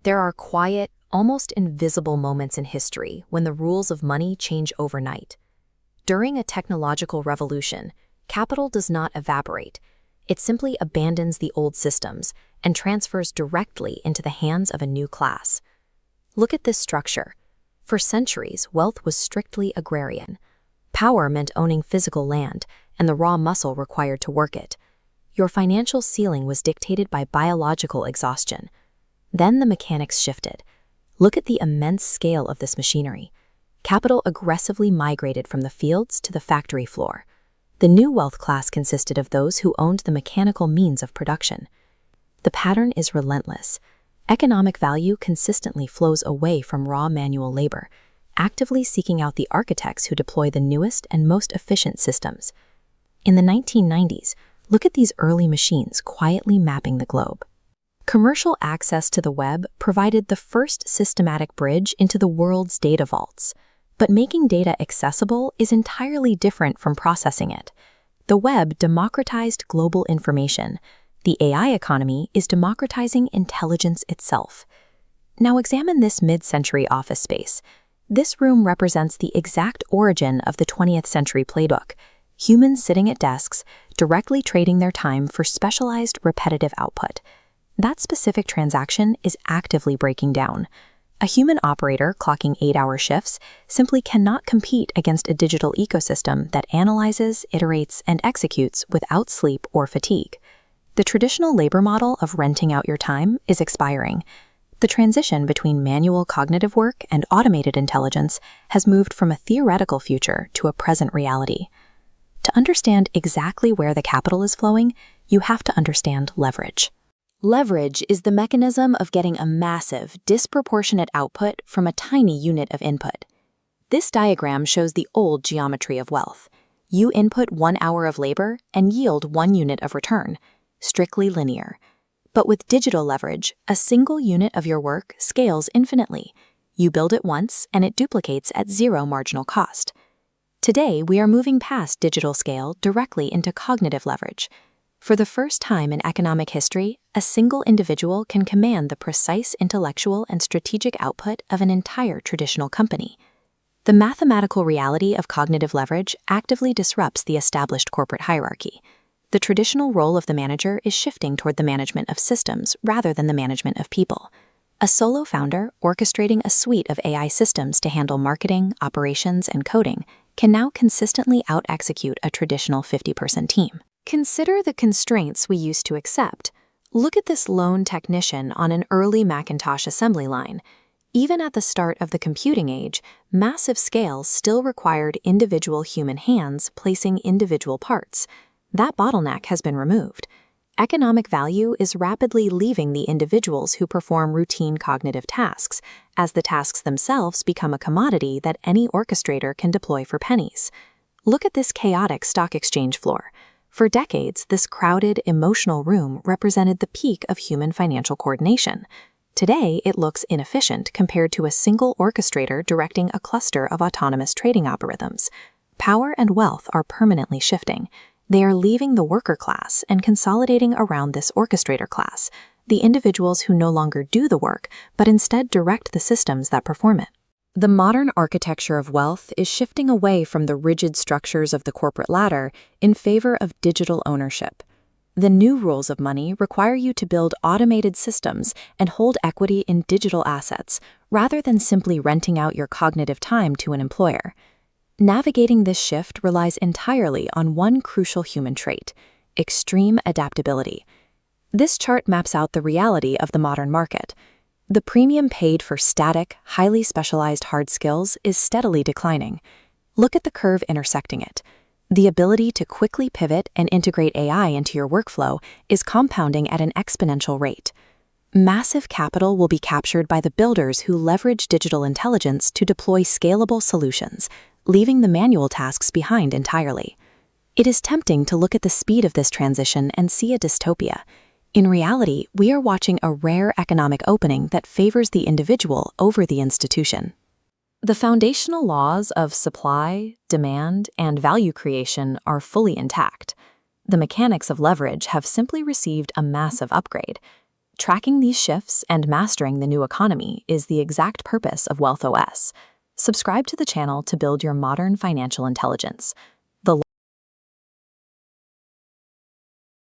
There are quiet, almost invisible moments in history when the rules of money change overnight. During a technological revolution, capital does not evaporate. It simply abandons the old systems and transfers directly into the hands of a new class. Look at this structure. For centuries, wealth was strictly agrarian. Power meant owning physical land and the raw muscle required to work it. Your financial ceiling was dictated by biological exhaustion. Then the mechanics shifted. Look at the immense scale of this machinery. Capital aggressively migrated from the fields to the factory floor. The new wealth class consisted of those who owned the mechanical means of production. The pattern is relentless. Economic value consistently flows away from raw manual labor, actively seeking out the architects who deploy the newest and most efficient systems. In the 1990s, look at these early machines quietly mapping the globe. Commercial access to the web provided the first systematic bridge into the world's data vaults. But making data accessible is entirely different from processing it. The web democratized global information. The AI economy is democratizing intelligence itself. Now examine this mid-century office space. This room represents the exact origin of the 20th century playbook. Humans sitting at desks, directly trading their time for specialized repetitive output. That specific transaction is actively breaking down. A human operator clocking 8-hour shifts simply cannot compete against a digital ecosystem that analyzes, iterates, and executes without sleep or fatigue. The traditional labor model of renting out your time is expiring. The transition between manual cognitive work and automated intelligence has moved from a theoretical future to a present reality. To understand exactly where the capital is flowing, you have to understand leverage. Leverage is the mechanism of getting a massive, disproportionate output from a tiny unit of input. This diagram shows the old geometry of wealth. You input 1 hour of labor and yield 1 unit of return, strictly linear. But with digital leverage, a single unit of your work scales infinitely. You build it once and it duplicates at zero marginal cost. Today, we are moving past digital scale directly into cognitive leverage. For the first time in economic history, a single individual can command the precise intellectual and strategic output of an entire traditional company. The mathematical reality of cognitive leverage actively disrupts the established corporate hierarchy. The traditional role of the manager is shifting toward the management of systems rather than the management of people. A solo founder orchestrating a suite of AI systems to handle marketing, operations, and coding can now consistently out-execute a traditional 50-person team. Consider the constraints we used to accept. Look at this lone technician on an early Macintosh assembly line. Even at the start of the computing age, massive scales still required individual human hands placing individual parts. That bottleneck has been removed. Economic value is rapidly leaving the individuals who perform routine cognitive tasks, as the tasks themselves become a commodity that any orchestrator can deploy for pennies. Look at this chaotic stock exchange floor. For decades, this crowded, emotional room represented the peak of human financial coordination. Today, it looks inefficient compared to a single orchestrator directing a cluster of autonomous trading algorithms. Power and wealth are permanently shifting. They are leaving the worker class and consolidating around this orchestrator class, the individuals who no longer do the work, but instead direct the systems that perform it. The modern architecture of wealth is shifting away from the rigid structures of the corporate ladder in favor of digital ownership. The new rules of money require you to build automated systems and hold equity in digital assets, rather than simply renting out your cognitive time to an employer. Navigating this shift relies entirely on one crucial human trait: extreme adaptability. This chart maps out the reality of the modern market. The premium paid for static, highly specialized hard skills is steadily declining. Look at the curve intersecting it. The ability to quickly pivot and integrate AI into your workflow is compounding at an exponential rate. Massive capital will be captured by the builders who leverage digital intelligence to deploy scalable solutions, leaving the manual tasks behind entirely. It is tempting to look at the speed of this transition and see a dystopia. In reality, we are watching a rare economic opening that favors the individual over the institution. The foundational laws of supply, demand, and value creation are fully intact. The mechanics of leverage have simply received a massive upgrade. Tracking these shifts and mastering the new economy is the exact purpose of WealthOS. Subscribe to the channel to build your modern financial intelligence.